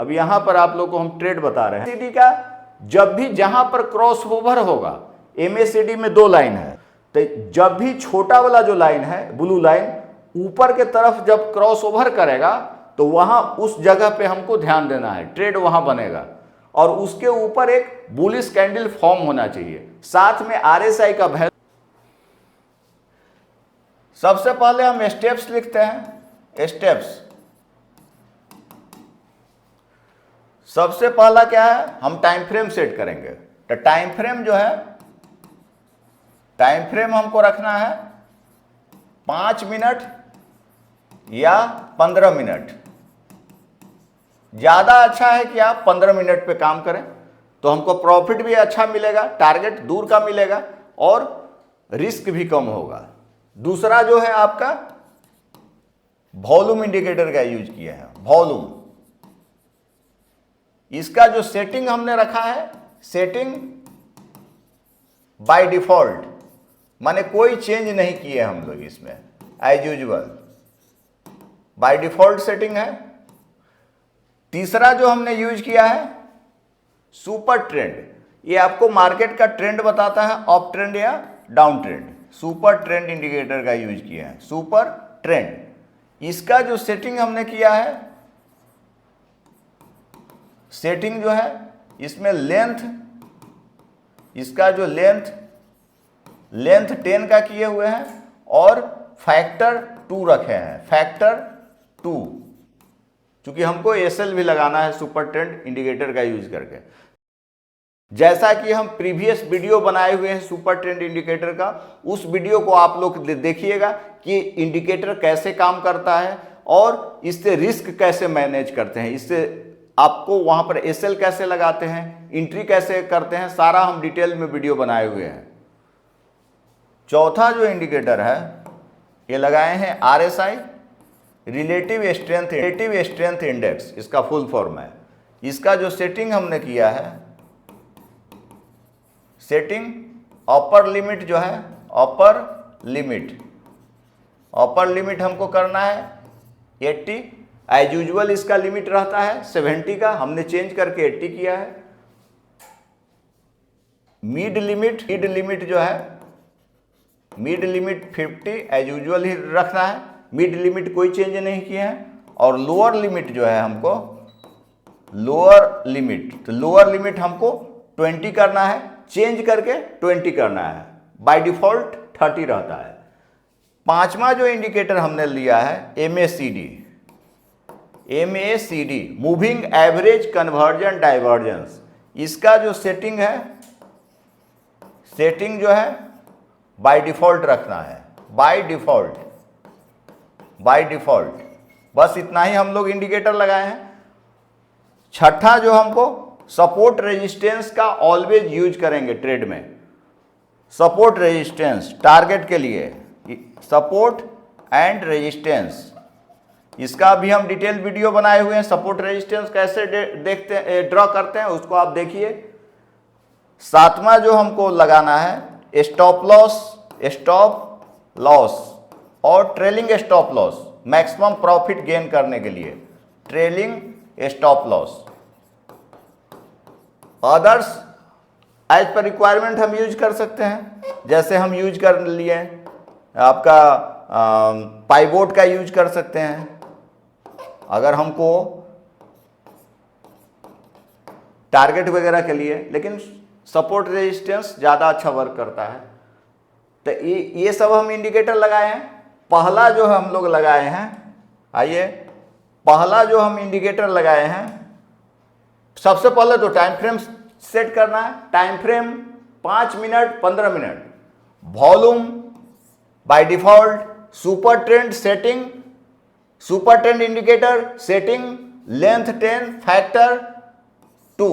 अब यहां पर आप लोग को हम ट्रेड बता रहे हैं। एमएसीडी का जब भी जहां पर क्रॉस ओवर होगा, एमएसीडी में 2 लाइन है, तो जब भी छोटा वाला जो लाइन है ब्लू लाइन ऊपर के तरफ जब क्रॉस ओवर करेगा तो वहां उस जगह पे हमको ध्यान देना है, ट्रेड वहां बनेगा और उसके ऊपर एक बुलिश कैंडल फॉर्म होना चाहिए। साथ में आरएसआई का वैल्यू। सबसे पहले हम स्टेप्स लिखते हैं। स्टेप्स सबसे पहला क्या है, हम टाइम फ्रेम सेट करेंगे। तो टाइम फ्रेम जो है, टाइम फ्रेम हमको रखना है 5 मिनट या 15 मिनट। ज्यादा अच्छा है कि आप 15 मिनट पे काम करें तो हमको प्रॉफिट भी अच्छा मिलेगा, टारगेट दूर का मिलेगा और रिस्क भी कम होगा। दूसरा जो है आपका वॉल्यूम इंडिकेटर का यूज किया है। वॉल्यूम, इसका जो सेटिंग हमने रखा है, सेटिंग बाय डिफॉल्ट, माने कोई चेंज नहीं किए हम लोग इसमें, as usual by default setting है। तीसरा जो हमने यूज किया है सुपर ट्रेंड, ये आपको मार्केट का ट्रेंड बताता है, अप ट्रेंड या down trend. Super trend indicator का यूज किया है, सुपर ट्रेंड। इसका जो सेटिंग हमने किया है, सेटिंग जो है इसमें लेंथ, इसका जो लेंथ 10 का किए हुए हैं और फैक्टर 2 रखे हैं, फैक्टर 2, क्योंकि हमको एसएल भी लगाना है सुपर ट्रेंड इंडिकेटर का यूज करके। जैसा कि हम प्रीवियस वीडियो बनाए हुए हैं सुपर ट्रेंड इंडिकेटर का, उस वीडियो को आप लोग देखिएगा कि इंडिकेटर कैसे काम करता है और इससे रिस्क कैसे मैनेज करते हैं, इससे आपको वहां पर एसएल कैसे लगाते हैं, एंट्री कैसे करते हैं, सारा हम डिटेल में वीडियो बनाए हुए हैं। चौथा जो इंडिकेटर है ये लगाए हैं आरएसआई, रिलेटिव स्ट्रेंथ इंडेक्स, इसका फुल फॉर्म है। इसका जो सेटिंग हमने किया है, सेटिंग अपर लिमिट जो है, अपर लिमिट हमको करना है 80। एज यूजुअल इसका लिमिट रहता है 70 का, हमने चेंज करके 80 किया है। मिड लिमिट जो है, मिड लिमिट 50 एज यूजुअल ही रखना है, मिड लिमिट कोई चेंज नहीं किए हैं। और लोअर लिमिट जो है हमको, लोअर लिमिट हमको 20 करना है, चेंज करके 20 करना है, बाय डिफॉल्ट 30 रहता है। पांचवा जो इंडिकेटर हमने लिया है MACD, moving average conversion divergence. इसका जो सेटिंग है, सेटिंग जो है बाय डिफॉल्ट रखना है, बाय डिफॉल्ट। बस इतना ही हम लोग इंडिकेटर लगाए हैं। छठा जो हमको सपोर्ट रेजिस्टेंस का ऑलवेज यूज करेंगे ट्रेड में। सपोर्ट रेजिस्टेंस टारगेट के लिए, सपोर्ट एंड रेजिस्टेंस, इसका भी हम डिटेल वीडियो बनाए हुए हैं। सपोर्ट रेजिस्टेंस कैसे देखते हैं, ड्रॉ करते हैं, उसको आप देखिए। सातवां जो हमको लगाना है स्टॉप लॉस और trailing stop loss, maximum profit gain करने के लिए trailing stop loss. Others as per requirement हम यूज कर सकते हैं, जैसे हम यूज कर लिए आपका पाइवोट का यूज कर सकते हैं अगर हमको टारगेट वगैरह के लिए, लेकिन सपोर्ट रेजिस्टेंस ज़्यादा अच्छा वर्क करता है। तो ये सब हम इंडिकेटर लगाए हैं। पहला जो हम लोग लगाए हैं, आइए पहला जो हम इंडिकेटर लगाए हैं, सबसे पहले तो टाइम फ्रेम सेट करना है। Time frame 5 minute 15 minute. Volume by default, super trend setting, super trend indicator setting, length 10, factor 2,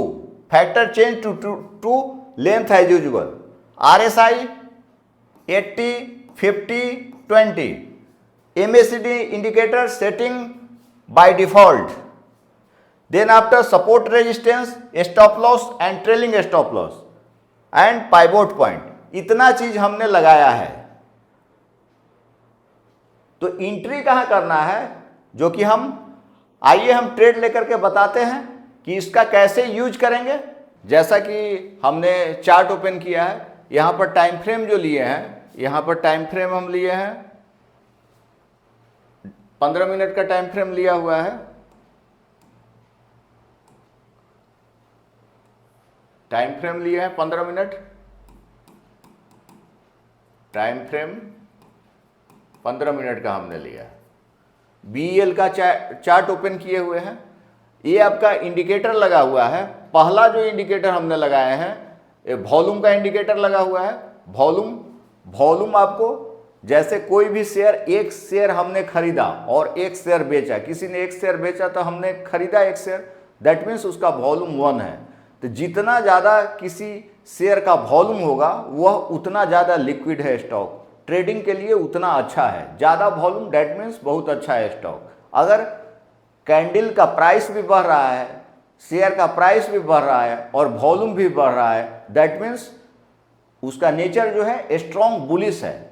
factor change to length as usual. RSI 80, 50, 20। MACD indicator setting by default. Then after support resistance, stop loss and trailing stop loss and pivot point. इतना चीज हमने लगाया है। तो entry कहाँ करना है, जो कि हम आइए हम ट्रेड लेकर के बताते हैं कि इसका कैसे यूज करेंगे। जैसा कि हमने चार्ट ओपन किया है, यहाँ पर टाइम फ्रेम जो लिए हैं, यहाँ पर टाइम फ्रेम हम लिए हैं 15 मिनट का टाइम फ्रेम लिया हुआ है। टाइम फ्रेम लिए हैं 15 मिनट, टाइम फ्रेम 15 मिनट का हमने लिया है। BEL का चार्ट ओपन किए हुए हैं। ये आपका इंडिकेटर लगा हुआ है। पहला जो इंडिकेटर हमने लगाए हैं, ये वॉल्यूम का इंडिकेटर लगा हुआ है। वॉल्यूम आपको, जैसे कोई भी शेयर, एक शेयर हमने खरीदा और एक शेयर बेचा, किसी ने एक शेयर बेचा तो हमने खरीदा एक शेयर, दैट मीन्स उसका वॉल्यूम 1 है। तो जितना ज़्यादा किसी शेयर का वॉल्यूम होगा वह उतना ज़्यादा लिक्विड है स्टॉक, ट्रेडिंग के लिए उतना अच्छा है। ज़्यादा वॉल्यूम दैट मीन्स बहुत अच्छा है स्टॉक। अगर कैंडल का प्राइस भी बढ़ रहा है, शेयर का प्राइस भी बढ़ रहा है और वॉल्यूम भी बढ़ रहा है, दैट मीन्स उसका नेचर जो है स्ट्रॉन्ग बुलिश है।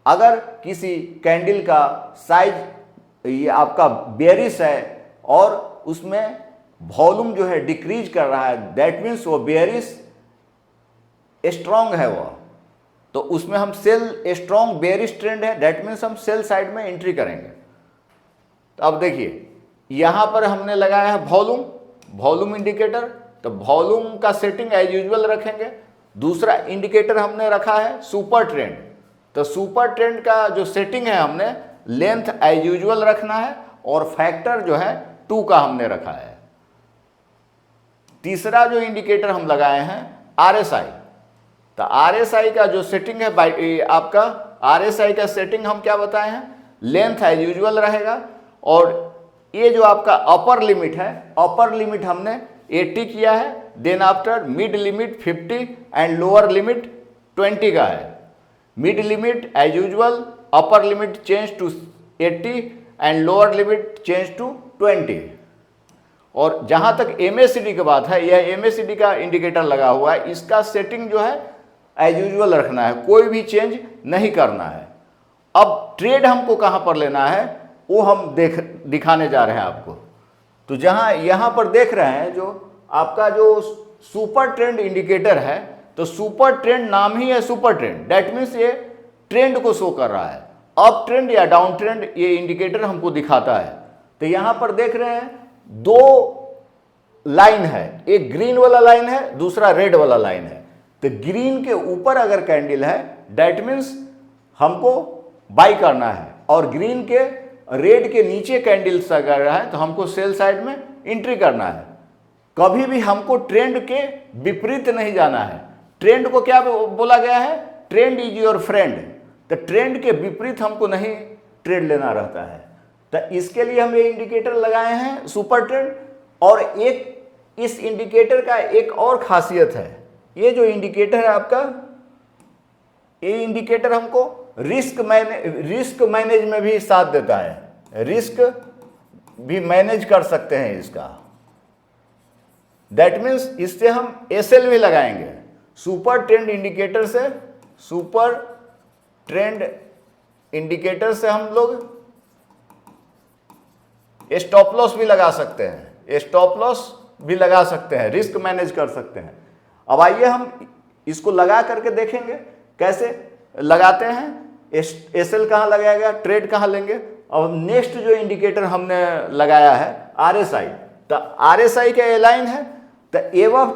अगर किसी कैंडल का साइज ये आपका बेयरिश है और उसमें वॉल्यूम जो है डिक्रीज कर रहा है, दैट मीन्स वो बेयरिश स्ट्रॉन्ग है वह, तो उसमें हम सेल, स्ट्रॉन्ग बेयरिश ट्रेंड है, दैट मीन्स हम सेल साइड में एंट्री करेंगे। तो अब देखिए यहाँ पर हमने लगाया है वॉल्यूम इंडिकेटर, तो वॉल्यूम का सेटिंग एज यूजुअल रखेंगे। दूसरा इंडिकेटर हमने रखा है सुपर ट्रेंड, तो सुपर ट्रेंड का जो सेटिंग है हमने लेंथ एज यूजुअल रखना है और फैक्टर जो है 2 का हमने रखा है। तीसरा जो इंडिकेटर हम लगाए हैं RSI, तो RSI का जो सेटिंग है आपका, RSI का सेटिंग हम क्या बताए हैं, लेंथ एज यूजुअल रहेगा। और ये जो आपका अपर लिमिट है, अपर लिमिट हमने 80 किया है, then after mid limit 50 and lower limit 20 का है। Mid limit as usual, upper limit change to 80 and lower limit change to 20। और जहां तक MACD की बात है, यह MACD का इंडिकेटर लगा हुआ है, इसका सेटिंग जो है एज यूजुअल रखना है, कोई भी चेंज नहीं करना है। अब ट्रेड हमको कहां पर लेना है वो हम दिखाने जा रहे हैं आपको। तो जहां यहां पर देख रहे हैं जो आपका जो सुपर ट्रेंड इंडिकेटर है, तो सुपर ट्रेंड नाम ही है सुपर ट्रेंड, दैट मीन्स ये ट्रेंड को शो कर रहा है, अप ट्रेंड या डाउन ट्रेंड ये इंडिकेटर हमको दिखाता है। तो यहां पर देख रहे हैं 2 लाइन है, एक ग्रीन वाला लाइन है, दूसरा रेड वाला लाइन है। तो ग्रीन के ऊपर अगर कैंडल है, दैट मीन्स हमको बाई करना है, और ग्रीन के रेड के नीचे कैंडल्स अगर रहा है तो हमको सेल साइड में एंट्री करना है। कभी भी हमको ट्रेंड के विपरीत नहीं जाना है। ट्रेंड को क्या बोला गया है, ट्रेंड इज योर फ्रेंड, तो ट्रेंड के विपरीत हमको नहीं ट्रेड लेना रहता है। तो इसके लिए हम ये इंडिकेटर लगाए हैं सुपर ट्रेंड। और एक इस इंडिकेटर का एक और खासियत है, ये जो इंडिकेटर है आपका, ये इंडिकेटर हमको रिस्क मैनेज में भी साथ देता है, रिस्क भी मैनेज कर सकते हैं इसका। दैट मीन्स इससे हम SL भी लगाएंगे सुपर ट्रेंड इंडिकेटर से। सुपर ट्रेंड इंडिकेटर से हम लोग स्टॉप लॉस भी लगा सकते हैं, स्टॉप लॉस भी लगा सकते हैं, रिस्क मैनेज कर सकते हैं। अब आइए हम इसको लगा करके देखेंगे कैसे लगाते हैं। SL कहाँ लगाएगा, ट्रेड कहाँ लेंगे। अब नेक्स्ट जो इंडिकेटर हमने लगाया है RSI, तो RSI का लाइन है, तो एबव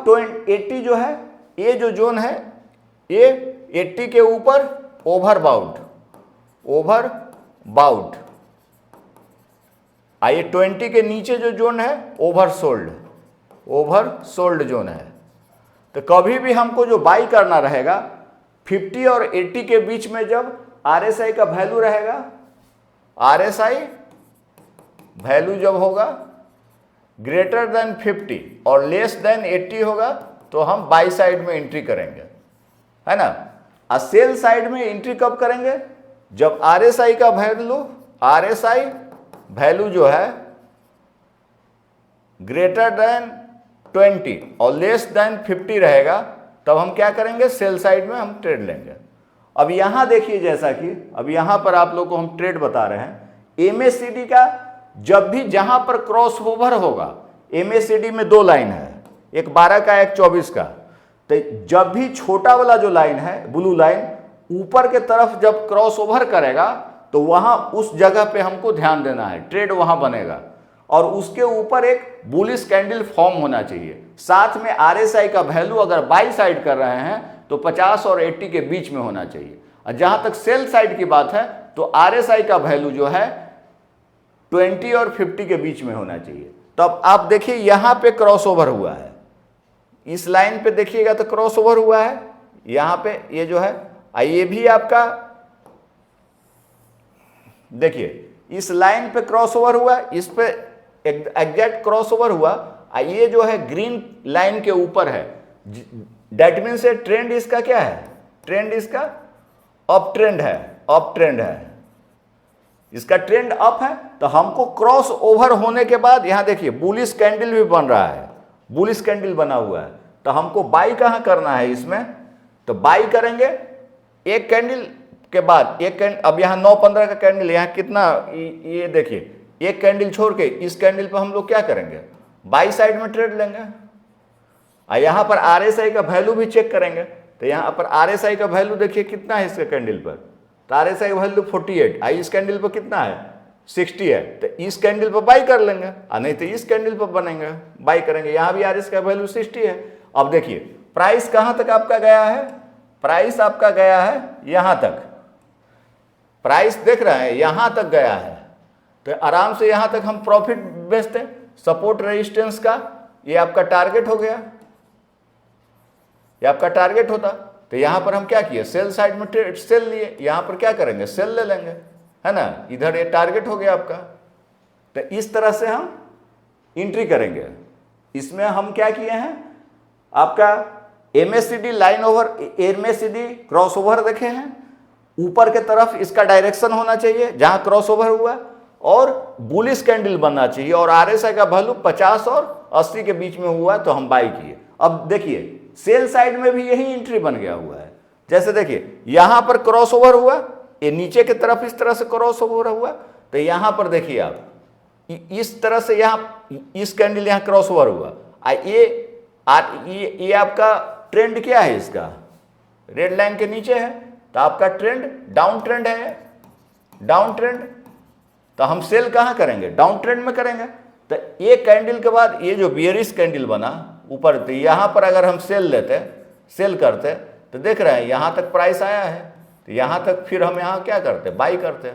80 जो है, ये जो जोन है ये 80 के ऊपर ओवरबाउट, आइए 20 के नीचे जो जोन है ओवरसोल्ड जोन है। तो कभी भी हमको जो बाई करना रहेगा 50 और 80 के बीच में, जब RSI का वैल्यू रहेगा, RSI वैल्यू जब होगा ग्रेटर देन 50 और लेस देन 80 होगा, तो हम बाई साइड में एंट्री करेंगे, है ना। और सेल साइड में एंट्री कब करेंगे, जब RSI का वैल्यू जो है ग्रेटर देन 20 और लेस देन 50 रहेगा, तब हम क्या करेंगे, सेल साइड में हम ट्रेड लेंगे। अब यहां देखिए, जैसा कि अब यहां पर आप लोग को हम ट्रेड बता रहे हैं, MACD का जब भी जहां पर क्रॉस ओवर होगा, MACD में दो लाइन है, एक 12 का एक 24 का। तो जब भी छोटा वाला जो लाइन है ब्लू लाइन ऊपर के तरफ जब क्रॉस ओवर करेगा तो वहां उस जगह पे हमको ध्यान देना है, ट्रेड वहां बनेगा और उसके ऊपर एक बुलिश कैंडल फॉर्म होना चाहिए। साथ में RSI का वैल्यू अगर बाई साइड कर रहे हैं तो 50 और 80 के बीच में होना चाहिए। और जहां तक सेल साइड की बात है तो RSI का वैल्यू जो है 20 और 50 के बीच में होना चाहिए। तो अब आप देखिए यहां पे क्रॉस ओवर हुआ है, इस लाइन पे देखिएगा तो क्रॉस ओवर हुआ है यहां पे, ये जो है ये भी आपका देखिए इस लाइन पे क्रॉस ओवर हुआ, इस पे एग्जैक्ट क्रॉस ओवर हुआ, ये जो है ग्रीन लाइन के ऊपर है। दैट मीन्स ट्रेंड इसका क्या है, ट्रेंड इसका अप ट्रेंड है, अप ट्रेंड है, इसका ट्रेंड अप है। तो हमको क्रॉस ओवर होने के बाद यहां देखिए बुलिश कैंडल भी बन रहा है, बुलिश कैंडल बना हुआ है। तो हमको बाई कहां करना है इसमें, तो बाई करेंगे एक कैंडल के बाद एक कैंडल। अब यहाँ 9-15 का कैंडल, यहाँ कितना ये देखिए एक कैंडल छोड़ के इस कैंडल पर हम लोग क्या करेंगे, बाई साइड में ट्रेड लेंगे। और यहाँ पर RSI का वैल्यू भी चेक करेंगे। तो यहाँ पर RSI का वैल्यू देखिए कितना है इसके कैंडल पर, तो RSI का वैल्यू 48, इस कैंडल पर कितना है 60 है। तो इस कैंडल पर बाई कर लेंगे और नहीं तो इस कैंडल पर बनेंगे बाई करेंगे। यहाँ भी RSI का वैल्यू 60 है। अब देखिए प्राइस कहाँ तक आपका गया है, प्राइस आपका गया है यहाँ तक, प्राइस देख रहे हैं यहाँ तक गया है। तो आराम से यहाँ तक हम प्रॉफिट बेचते हैं। सपोर्ट रेजिस्टेंस का ये आपका टारगेट हो गया, ये आपका टारगेट होता। तो यहाँ पर हम क्या किए, सेल साइड में सेल लिए, यहाँ पर क्या करेंगे सेल ले लेंगे, है ना। इधर ये टारगेट हो गया आपका। तो इस तरह से हम एंट्री करेंगे। इसमें हम क्या किए हैं, आपका MACD line over, MACD cross over देखे हैं, ऊपर के तरफ इसका डायरेक्शन होना चाहिए जहां क्रॉस ओवर हुआ, और बुलिश कैंडल बनना चाहिए, और RSI का वैल्यू 50 और 80 के बीच में हुआ तो हम बाई किए। अब देखिए सेल साइड में भी यही एंट्री बन गया हुआ है। जैसे देखिए यहां पर क्रॉस ओवर हुआ, ये नीचे की तरफ इस तरह से क्रॉस ओवर हुआ, तो यहां पर देखिए आप इस तरह से यहां इस कैंडल यहां क्रॉस ओवर हुआ। ये आपका ट्रेंड क्या है, इसका रेड लाइन के नीचे है, तो आपका ट्रेंड डाउन ट्रेंड है, डाउन ट्रेंड। तो हम सेल कहां करेंगे, डाउन ट्रेंड में करेंगे। तो ये कैंडल के बाद ये जो बियरिश कैंडल बना ऊपर, तो यहां पर अगर हम सेल लेते, सेल करते, तो देख रहे हैं यहां तक प्राइस आया है, तो यहां तक फिर हम यहां क्या करते, बाई करते।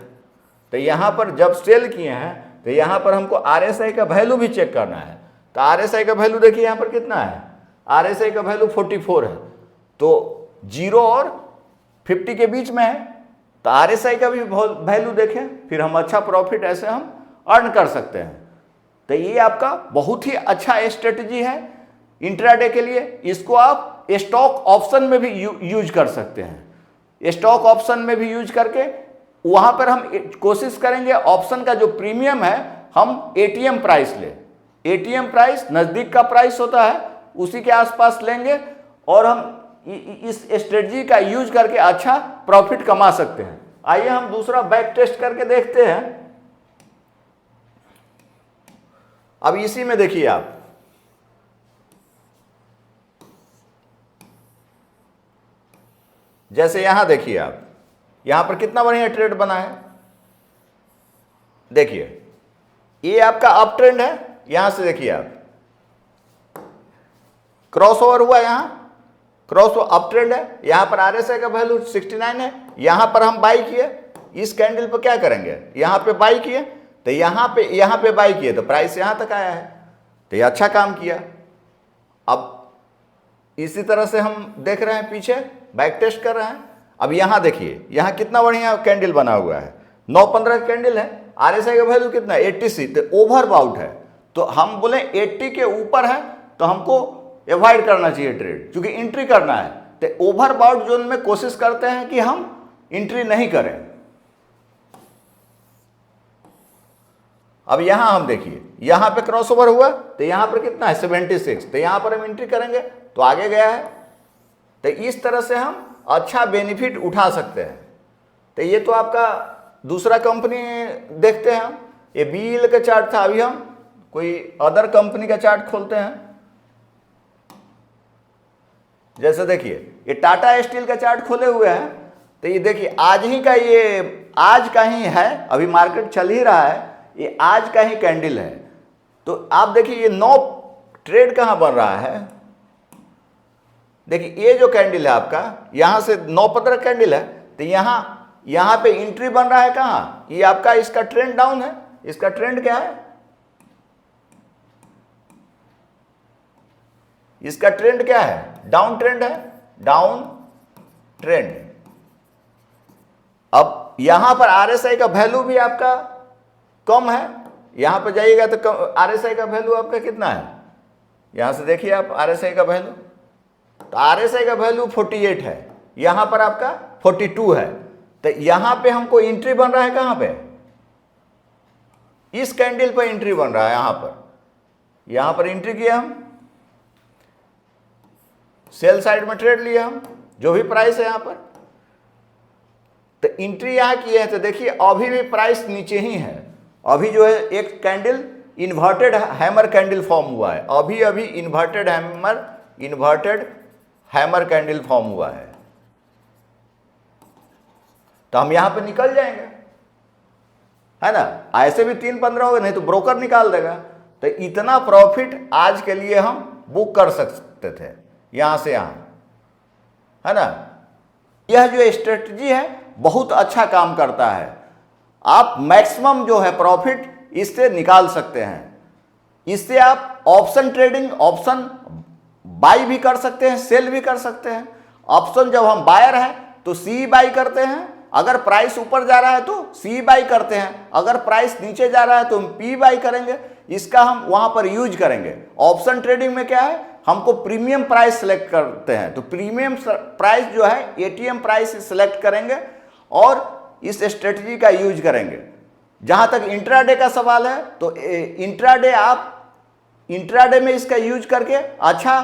तो यहां पर जब सेल किए हैं तो यहां पर हमको RSI का वैल्यू भी चेक करना है। तो RSI का वैल्यू देखिए यहां पर कितना है, RSI का वैल्यू 44 है, तो 0 और 50 के बीच में है। तो RSI का भी वैल्यू देखें, फिर हम अच्छा प्रॉफिट ऐसे हम अर्न कर सकते हैं। तो ये आपका बहुत ही अच्छा स्ट्रेटजी है इंट्राडे के लिए। इसको आप स्टॉक ऑप्शन में भी यूज कर सकते हैं। स्टॉक ऑप्शन में भी यूज करके वहां पर हम कोशिश करेंगे ऑप्शन का जो प्रीमियम है हम ATM प्राइस ले, ATM प्राइस नजदीक का प्राइस होता है उसी के आसपास लेंगे, और हम इस स्ट्रेटजी का यूज करके अच्छा प्रॉफिट कमा सकते हैं। आइए हम दूसरा बैक टेस्ट करके देखते हैं। अब इसी में देखिए आप, जैसे यहां देखिए आप, यहां पर कितना बढ़िया ट्रेड बना है। देखिए ये आपका अप ट्रेंड है, यहां से देखिए आप क्रॉस ओवर हुआ, यहां क्रॉस अप ट्रेंड है, यहां पर RSI का वैल्यू 69 है, यहां पर हम बाई किए, इस कैंडल पर क्या करेंगे, यहां पे बाई किए, तो यहां पे बाई किए तो प्राइस यहां तक आया है, तो ये अच्छा काम किया। अब इसी तरह से हम देख रहे हैं पीछे, बैक टेस्ट कर रहे हैं। अब यहां देखिए यहां कितना बढ़िया कैंडल बना हुआ है, 9-15 कैंडल है, RSI का वैल्यू कितना है 86, तो ओवरबाउट है। तो हम बोले 80 के ऊपर है तो हमको अवॉइड करना चाहिए ट्रेड, क्योंकि एंट्री करना है। तो ओवरबाउट जोन में कोशिश करते हैं कि हम एंट्री नहीं करें। अब यहां हम देखिए यहां पे क्रॉस ओवर हुआ, तो यहां पर कितना है 76, तो यहां पर हम एंट्री करेंगे तो आगे गया है। तो इस तरह से हम अच्छा बेनिफिट उठा सकते हैं। तो ये तो आपका दूसरा कंपनी देखते हैं हम, ये BEL का चार्ट था, अभी हम कोई अदर कंपनी का चार्ट खोलते हैं। जैसे देखिए ये टाटा स्टील का चार्ट खोले हुए हैं, तो ये देखिए आज ही का, ये आज का ही है, अभी मार्केट चल ही रहा है, ये आज का ही कैंडल है। तो आप देखिए ये 9 ट्रेड कहाँ बन रहा है। देखिए ये जो कैंडल है आपका, यहां से 9 पत्रक कैंडल है, तो यहां पे एंट्री बन रहा है कहाँ, ये आपका इसका ट्रेंड डाउन है। इसका ट्रेंड क्या है, इसका ट्रेंड क्या है, डाउन ट्रेंड है, डाउन ट्रेंड। अब यहां पर आरएसआई का वैल्यू भी आपका कम है, यहां पर जाइएगा तो आरएसआई का वैल्यू आपका कितना है, यहां से देखिए आप आरएसआई का वैल्यू, तो आरएसआई का वैल्यू 48 है, यहां पर आपका 42 है। तो यहां पे हमको एंट्री बन रहा है कहां पे, इस कैंडल पर एंट्री बन रहा है, यहां पर एंट्री किया हम, सेल साइड में ट्रेड लिया हम, जो भी प्राइस है यहां पर, तो एंट्री यहां किए हैं। तो देखिए अभी भी प्राइस नीचे ही है, अभी जो है एक candle inverted hammer candle form हुआ है, अभी इन्वर्टेड हैमर कैंडल फॉर्म हुआ है। तो हम यहां पे निकल जाएंगे, है ना, ऐसे भी 3-15 होगा, नहीं तो ब्रोकर निकाल देगा। तो इतना प्रॉफिट आज के लिए हम बुक कर सकते थे यहां से यहां, है ना। यह जो स्ट्रेटजी है बहुत अच्छा काम करता है, आप मैक्सिमम जो है प्रॉफिट इससे निकाल सकते हैं। इससे आप ऑप्शन ट्रेडिंग, ऑप्शन बाई भी कर सकते हैं, सेल भी कर सकते हैं। ऑप्शन जब हम बायर हैं तो सी बाई करते हैं, अगर प्राइस ऊपर जा रहा है तो सी बाई करते हैं, अगर प्राइस नीचे जा रहा है तो हम पी बाई करेंगे। इसका हम वहां पर यूज करेंगे। ऑप्शन ट्रेडिंग में क्या है, हमको प्रीमियम प्राइस सेलेक्ट करते हैं, तो प्रीमियम प्राइस जो है एटीएम प्राइस सेलेक्ट करेंगे और इस स्ट्रेटजी का यूज करेंगे। जहां तक इंट्राडे का सवाल है तो इंट्राडे, आप इंट्राडे में इसका यूज करके अच्छा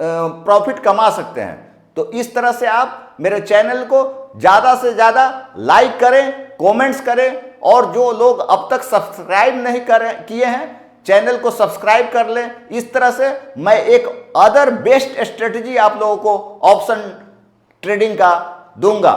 प्रॉफिट कमा सकते हैं। तो इस तरह से आप मेरे चैनल को ज़्यादा से ज़्यादा लाइक करें, कमेंट्स करें, और जो लोग अब तक सब्सक्राइब नहीं किए हैं चैनल को सब्सक्राइब कर लें। इस तरह से मैं एक अदर बेस्ट स्ट्रेटजी आप लोगों को ऑप्शन ट्रेडिंग का दूंगा।